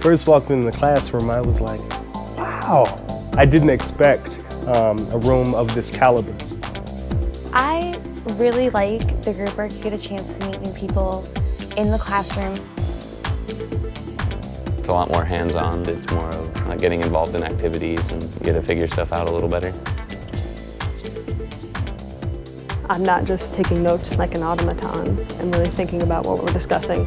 first walked in the classroom, I was like, wow. I didn't expect a room of this caliber. I really like the group work. You get a chance to meet new people in the classroom. It's a lot more hands-on. It's more of like getting involved in activities and get to figure stuff out a little better. I'm not just taking notes like an automaton. I'm really thinking about what we're discussing.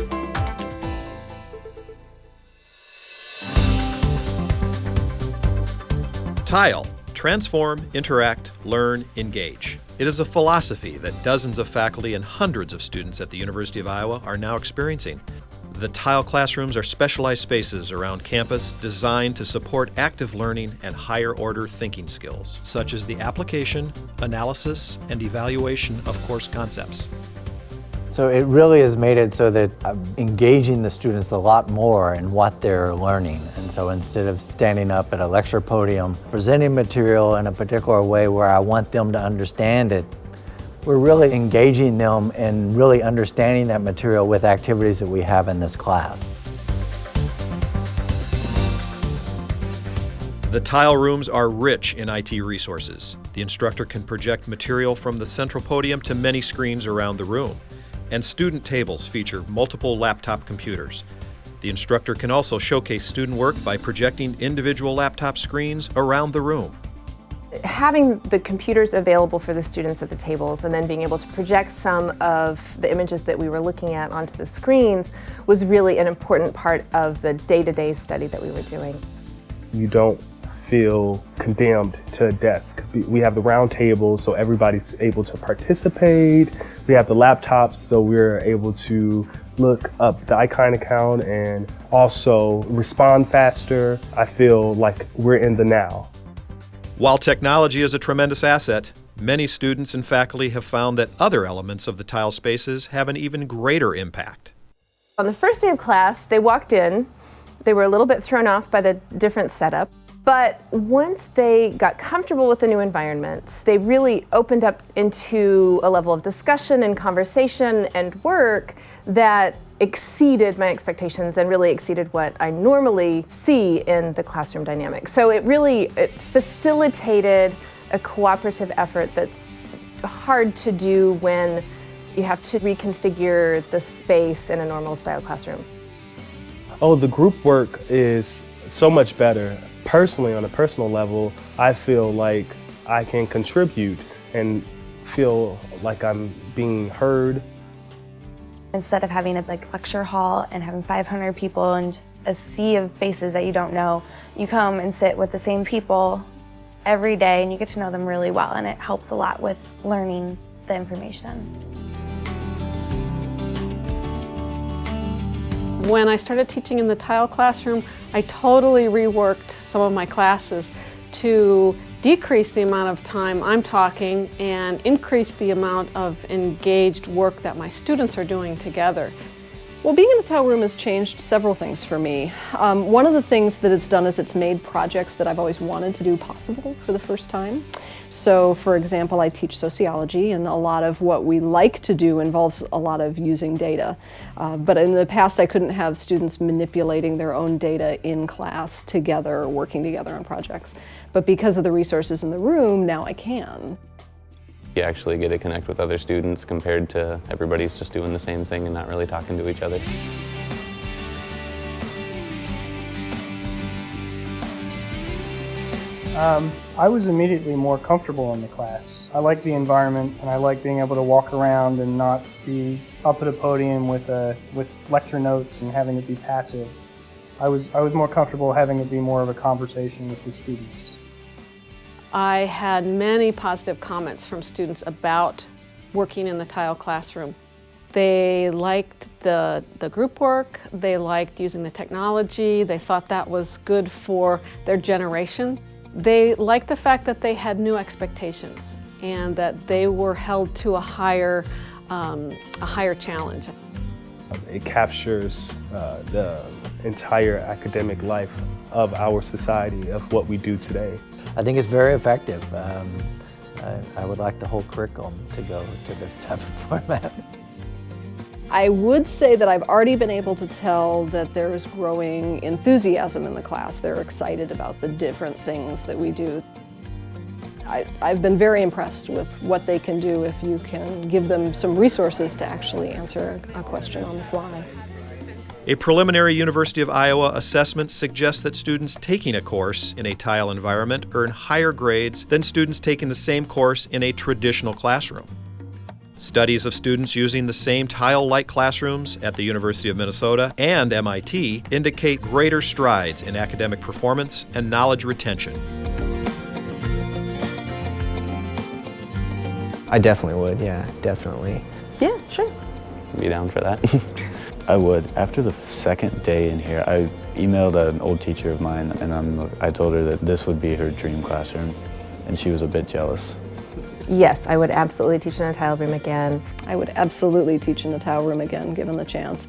TILE, transform, interact, learn, engage. It is a philosophy that dozens of faculty and hundreds of students at the University of Iowa are now experiencing. The TILE classrooms are specialized spaces around campus designed to support active learning and higher order thinking skills, such as the application, analysis, and evaluation of course concepts. So it really has made it so that I'm engaging the students a lot more in what they're learning. And so instead of standing up at a lecture podium, presenting material in a particular way where I want them to understand it, we're really engaging them in really understanding that material with activities that we have in this class. The TILE rooms are rich in IT resources. The instructor can project material from the central podium to many screens around the room. And student tables feature multiple laptop computers. The instructor can also showcase student work by projecting individual laptop screens around the room. Having the computers available for the students at the tables and then being able to project some of the images that we were looking at onto the screens was really an important part of the day-to-day study that we were doing. You don't feel condemned to a desk. We have the round tables, so everybody's able to participate. We have the laptops, so we're able to look up the icon count and also respond faster. I feel like we're in the now. While technology is a tremendous asset, many students and faculty have found that other elements of the TILE spaces have an even greater impact. On the first day of class, they walked in. They were a little bit thrown off by the different setup. But once they got comfortable with the new environment, they really opened up into a level of discussion and conversation and work that exceeded my expectations and really exceeded what I normally see in the classroom dynamic. So it facilitated a cooperative effort that's hard to do when you have to reconfigure the space in a normal style classroom. Oh, the group work is so much better. Personally, on a personal level, I feel like I can contribute and feel like I'm being heard. Instead of having a lecture hall and having 500 people and just a sea of faces that you don't know, you come and sit with the same people every day and you get to know them really well, and it helps a lot with learning the information. When I started teaching in the TILE classroom, I totally reworked some of my classes to decrease the amount of time I'm talking and increase the amount of engaged work that my students are doing together. Well, being in the TILE room has changed several things for me. One of the things that it's done is it's made projects that I've always wanted to do possible for the first time. So, for example, I teach sociology, and a lot of what we like to do involves a lot of using data. But in the past, I couldn't have students manipulating their own data in class together or working together on projects. But because of the resources in the room, now I can. You actually get to connect with other students compared to everybody's just doing the same thing and not really talking to each other. I was immediately more comfortable in the class. I like the environment, and I like being able to walk around and not be up at a podium with lecture notes and having it be passive. I was more comfortable having it be more of a conversation with the students. I had many positive comments from students about working in the TILE classroom. They liked the group work, they liked using the technology, they thought that was good for their generation. They liked the fact that they had new expectations and that they were held to a higher challenge. It captures the entire academic life of our society, of what we do today. I think it's very effective. I would like the whole curriculum to go to this type of format. I would say that I've already been able to tell that there's growing enthusiasm in the class. They're excited about the different things that we do. I've been very impressed with what they can do if you can give them some resources to actually answer a question on the fly. A preliminary University of Iowa assessment suggests that students taking a course in a tile environment earn higher grades than students taking the same course in a traditional classroom. Studies of students using the same tile-like classrooms at the University of Minnesota and MIT indicate greater strides in academic performance and knowledge retention. I definitely would, yeah, definitely. Yeah, sure. Be down for that. I would. After the second day in here, I emailed an old teacher of mine and I told her that this would be her dream classroom, and she was a bit jealous. Yes, I would absolutely teach in a tile room again. I would absolutely teach in the tile room again, given the chance.